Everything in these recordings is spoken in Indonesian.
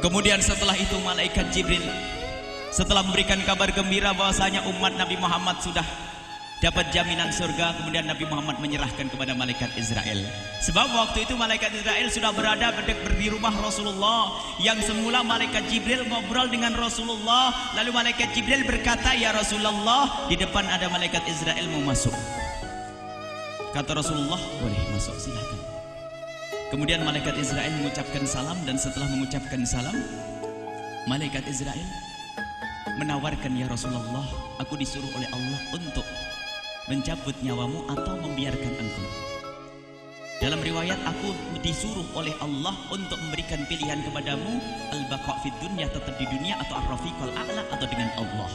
Kemudian setelah itu malaikat Jibril setelah memberikan kabar gembira bahwasanya umat Nabi Muhammad sudah dapat jaminan surga, kemudian Nabi Muhammad menyerahkan kepada malaikat Israel. Sebab waktu itu malaikat Israel sudah berada di rumah Rasulullah. Yang semula malaikat Jibril ngobrol dengan Rasulullah, lalu malaikat Jibril berkata, "Ya Rasulullah, di depan ada malaikat Israel mau masuk." Kata Rasulullah, "Boleh masuk, silakan." Kemudian malaikat Israel mengucapkan salam, dan setelah mengucapkan salam, malaikat Israel menawarkan, "Ya Rasulullah, aku disuruh oleh Allah untuk mencabut nyawamu atau membiarkan engkau." Dalam riwayat, aku disuruh oleh Allah untuk memberikan pilihan kepadamu, al-baqa' fid dunya, tetap di dunia, atau ar-rafiqul a'la, atau dengan Allah.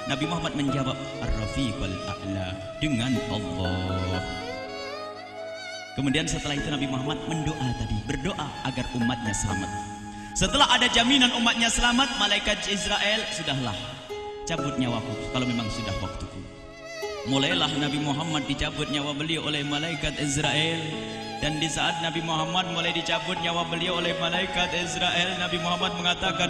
Nabi Muhammad menjawab, ar-rafiqul a'la, dengan Allah. Kemudian setelah itu Nabi Muhammad berdoa agar umatnya selamat. Setelah ada jaminan umatnya selamat, malaikat Israel, "Sudahlah, cabut nyawaku kalau memang sudah waktuku." Mulailah Nabi Muhammad dicabut nyawa beliau oleh malaikat Israel. Dan di saat Nabi Muhammad mulai dicabut nyawa beliau oleh malaikat Israel, Nabi Muhammad mengatakan,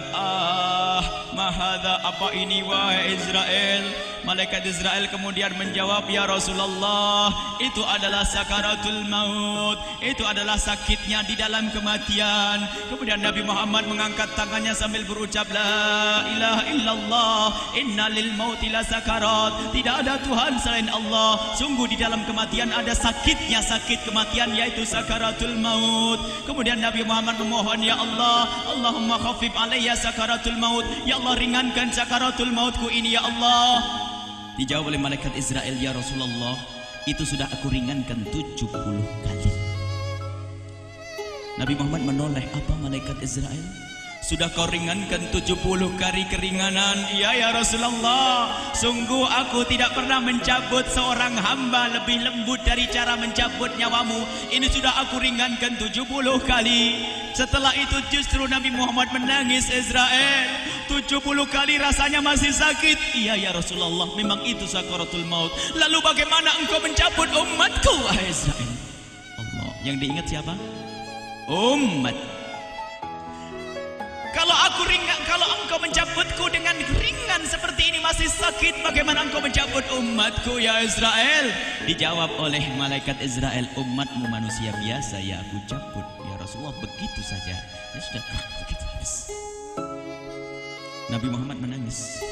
mahadha, apa ini wahai Israel? Malaikat Israel kemudian menjawab, "Ya Rasulullah, itu adalah sakaratul maut, itu adalah sakitnya di dalam kematian." Kemudian Nabi Muhammad mengangkat tangannya sambil berucap, "La ilaha illallah, inna lil mauti la sakarat." Tidak ada Tuhan selain Allah, sungguh di dalam kematian ada sakitnya, sakit kematian, yaitu sakaratul maut. Kemudian Nabi Muhammad memohon, "Ya Allah, Allahumma khaffif alayya sakaratul maut." Ya Allah, ringankan sakaratul mautku ini ya Allah. Dijawab oleh malaikat Israel, "Ya Rasulullah, itu sudah aku ringankan 70 kali." Nabi Muhammad menoleh, "Apa malaikat Israel? Sudah kau ringankan 70 kali keringanan?" "Iya ya Rasulullah, sungguh aku tidak pernah mencabut seorang hamba lebih lembut dari cara mencabut nyawamu. Ini sudah aku ringankan 70 kali. Setelah itu justru Nabi Muhammad menangis, "Israel, 70 kali rasanya masih sakit." "Iya ya Rasulullah, memang itu sakaratul maut." "Lalu bagaimana engkau mencabut umatku wahai Israel?" Allah, yang diingat siapa? Umat. Kalau engkau mencabutku dengan ringan seperti ini masih sakit, bagaimana engkau mencabut umatku ya Israel? Dijawab oleh malaikat Israel, "Umatmu manusia biasa, ya aku cabut ya Rasulullah, begitu saja." Ya sudah, begitu habis. Nabi Muhammad menangis.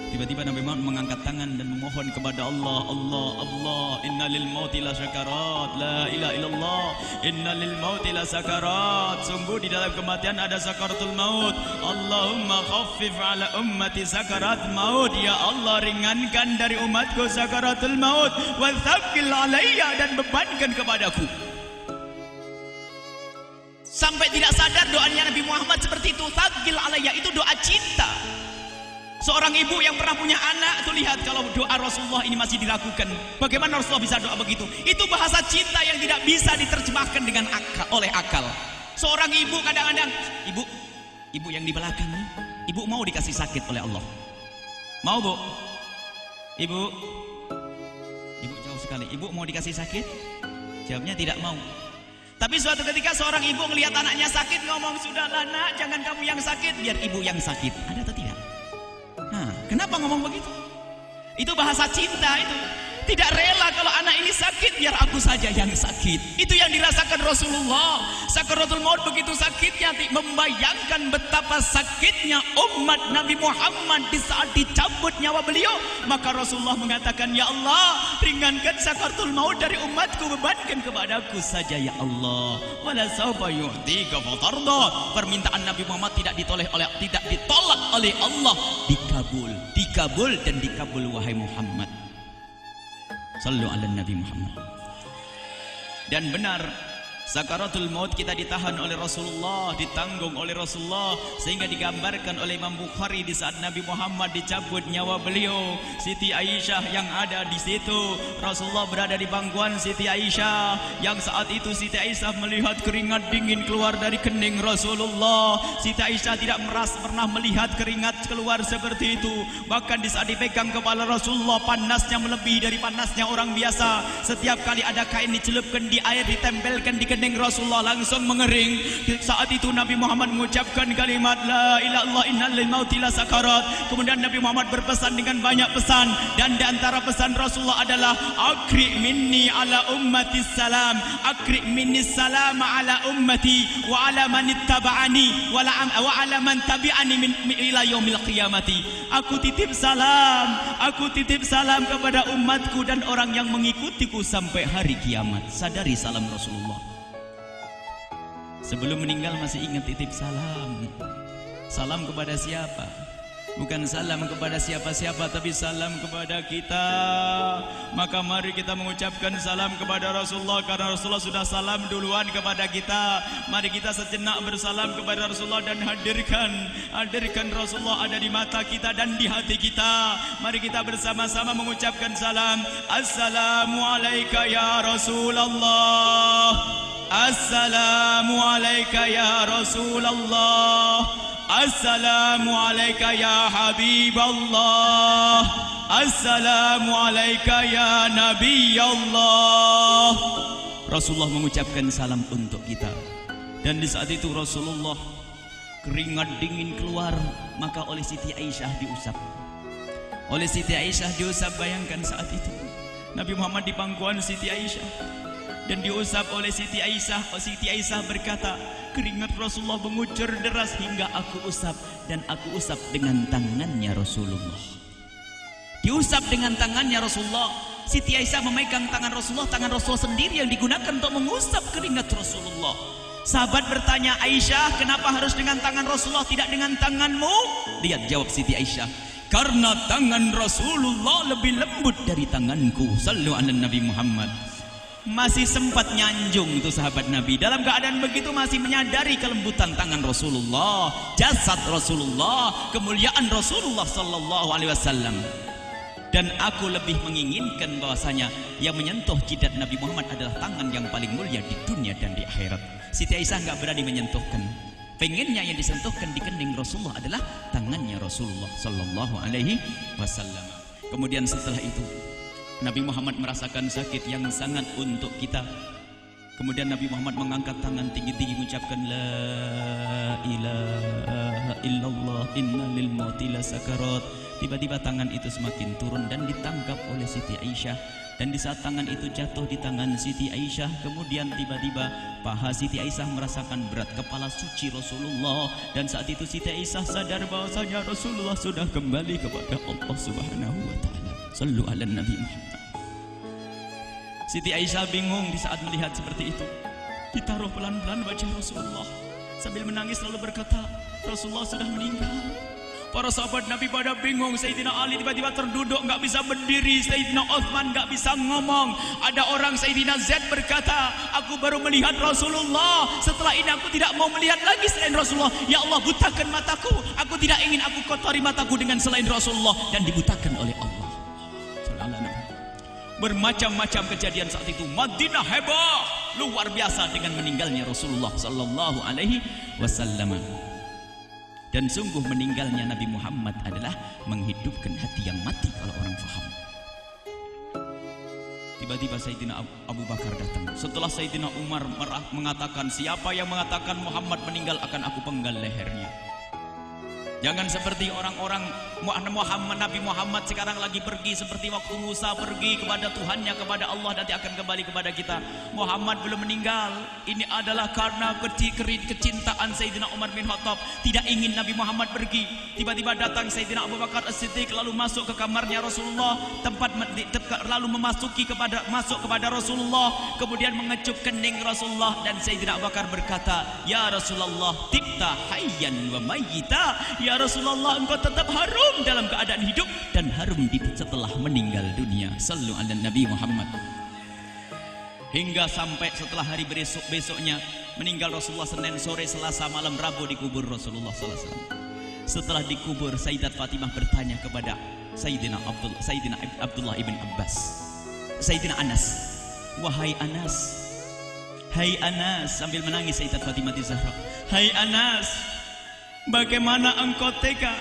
Tiba-tiba Nabi Muhammad mengangkat tangan dan memohon kepada Allah, "Allah, Allah, inna lil mauti la sakarat, la ilaha illallah, inna lil mauti la sakarat." Sungguh di dalam kematian ada sakaratul maut. Allahumma khaffif ala ummati sakarat maut. Ya Allah, ringankan dari umatku sakaratul maut. Wa thaqqil alayya, dan bebankan kepadaku. Sampai tidak sadar doanya Nabi Muhammad seperti itu. Thaqqil alayya itu doa cinta. Seorang ibu yang pernah punya anak, tuh lihat kalau doa Rasulullah ini masih dilakukan. Bagaimana Rasulullah bisa doa begitu? Itu bahasa cinta yang tidak bisa diterjemahkan dengan oleh akal. Seorang ibu kadang-kadang, ibu yang di belakang nih, ibu mau dikasih sakit oleh Allah? Mau bu? Ibu jauh sekali. Ibu mau dikasih sakit? Jawabnya tidak mau. Tapi suatu ketika seorang ibu melihat anaknya sakit, ngomong, "Sudahlah nak, jangan kamu yang sakit, biar ibu yang sakit." Ada atau tidak? Kenapa ngomong begitu? Itu bahasa cinta itu. Tidak rela kalau anak ini sakit, biar aku saja yang sakit. Itu yang dirasakan Rasulullah. Sakaratul maut begitu sakitnya, membayangkan betapa sakitnya umat Nabi Muhammad di saat dicabut nyawa beliau. Maka Rasulullah mengatakan, "Ya Allah, ringankan sakaratul maut dari umatku, bebankan kepadaku saja ya Allah. Wala sawfa yu'tika fatarda." Permintaan Nabi Muhammad tidak ditolak oleh Allah, dikabul dan dikabul wahai Muhammad. Sallu ala Nabi Muhammad. Dan benar, sakaratul maut kita ditahan oleh Rasulullah, ditanggung oleh Rasulullah, sehingga digambarkan oleh Imam Bukhari di saat Nabi Muhammad dicabut nyawa beliau. Siti Aisyah yang ada di situ, Rasulullah berada di pangkuan Siti Aisyah, yang saat itu Siti Aisyah melihat keringat dingin keluar dari kening Rasulullah. Siti Aisyah tidak pernah melihat keringat keluar seperti itu. Bahkan di saat dipegang kepala Rasulullah, panasnya melebihi dari panasnya orang biasa. Setiap kali ada kain dicelupkan di air, ditempelkan di kening Rasulullah langsung mengering. Saat itu Nabi Muhammad mengucapkan kalimat la ilaha illallah innal lil mauti la sakarat. Kemudian Nabi Muhammad berpesan dengan banyak pesan, dan di antara pesan Rasulullah adalah akri minni ala ummati salam, akri minni salam ala ummati wa ala man ittaba'ani wa ala man tabi'ani min ila yaumil qiyamati. Aku titip salam kepada umatku dan orang yang mengikutiku sampai hari kiamat. Sadari salam Rasulullah. Sebelum meninggal masih ingat titip salam. Salam kepada siapa? Bukan salam kepada siapa-siapa, tapi salam kepada kita. Maka mari kita mengucapkan salam kepada Rasulullah, karena Rasulullah sudah salam duluan kepada kita. Mari kita sejenak bersalam kepada Rasulullah dan hadirkan Rasulullah ada di mata kita dan di hati kita. Mari kita bersama-sama mengucapkan salam. Assalamualaikum ya Rasulullah. Assalamualaikum ya Rasulullah. Assalamualaikum ya Habiballah. Assalamualaikum ya Nabi Allah. Rasulullah mengucapkan salam untuk kita. Dan di saat itu Rasulullah keringat dingin keluar, maka oleh Siti Aisyah diusap. Oleh Siti Aisyah diusap, bayangkan saat itu Nabi Muhammad di pangkuan Siti Aisyah dan diusap oleh Siti Aisyah. Siti Aisyah berkata, keringat Rasulullah mengucur deras hingga aku usap, dan aku usap dengan tangannya Rasulullah. Diusap dengan tangannya Rasulullah. Siti Aisyah memegang tangan Rasulullah sendiri yang digunakan untuk mengusap keringat Rasulullah. Sahabat bertanya, Aisyah, kenapa harus dengan tangan Rasulullah tidak dengan tanganmu? Lihat jawab Siti Aisyah, karena tangan Rasulullah lebih lembut dari tanganku. Sallu ala Nabi Muhammad. Masih sempat nyanjung itu sahabat Nabi. Dalam keadaan begitu masih menyadari kelembutan tangan Rasulullah, jasad Rasulullah, kemuliaan Rasulullah sallallahu alaihi wasallam. Dan aku lebih menginginkan bahwasanya yang menyentuh jidat Nabi Muhammad adalah tangan yang paling mulia di dunia dan di akhirat. Siti Aisyah enggak berani menyentuhkan. Pengennya yang disentuhkan di kening Rasulullah adalah tangannya Rasulullah sallallahu alaihi wasallam. Kemudian setelah itu Nabi Muhammad merasakan sakit yang sangat untuk kita. Kemudian Nabi Muhammad mengangkat tangan tinggi-tinggi mengucapkan la ilaha illallah inna lil mauti la sakarat. Tiba-tiba tangan itu semakin turun dan ditangkap oleh Siti Aisyah. Dan di saat tangan itu jatuh di tangan Siti Aisyah, kemudian tiba-tiba paha Siti Aisyah merasakan berat kepala suci Rasulullah. Dan saat itu Siti Aisyah sadar bahwasanya Rasulullah sudah kembali kepada Allah Subhanahu wa taala. Sallu ala Nabi Muhammad. Siti Aisyah bingung di saat melihat seperti itu. Ditaruh pelan-pelan wajah Rasulullah, sambil menangis lalu berkata, Rasulullah sudah meninggal. Para sahabat Nabi pada bingung. Sayyidina Ali tiba-tiba terduduk, nggak bisa berdiri. Sayyidina Uthman nggak bisa ngomong. Ada orang Sayyidina Zaid berkata, aku baru melihat Rasulullah. Setelah ini aku tidak mau melihat lagi selain Rasulullah. Ya Allah, butakan mataku. Aku tidak ingin aku kotori mataku dengan selain Rasulullah. Dan dibutakan oleh Allah. Bermacam-macam kejadian saat itu. Madinah heboh luar biasa dengan meninggalnya Rasulullah sallallahu alaihi wasallam. Dan sungguh meninggalnya Nabi Muhammad adalah menghidupkan hati yang mati kalau orang faham. Tiba-tiba Sayyidina Abu Bakar datang. Setelah Sayyidina Umar mengatakan, siapa yang mengatakan Muhammad meninggal akan aku penggal lehernya. Jangan seperti orang-orang Nabi Muhammad sekarang lagi pergi seperti waktu Musa pergi kepada Tuhannya, kepada Allah, nanti akan kembali kepada kita. Muhammad belum meninggal. Ini adalah karena kecintaan Sayyidina Umar bin Khattab, tidak ingin Nabi Muhammad pergi. Tiba-tiba datang Sayyidina Abu Bakar As-Siddiq lalu masuk ke kamarnya Rasulullah, lalu masuk kepada Rasulullah, kemudian mengecup kening Rasulullah. Dan Sayyidina Abu Bakar berkata, ya Rasulullah, tibta hayyan wa mayyita. Ya Rasulullah, engkau tetap harum dalam keadaan hidup dan harum setelah meninggal dunia. Sallu ala Nabi Muhammad. Hingga sampai setelah hari besoknya meninggal Rasulullah, Senin sore, Selasa malam, Rabu dikubur Rasulullah sallallahu alaihi wasallam. Setelah dikubur, Sayyidat Fatimah bertanya kepada Sayyidina Abdullah ibn Abbas, Sayyidina Anas, wahai Anas, hai Anas, sambil menangis Sayyidat Fatimah Zahra, hai Anas, bagaimana engkau tega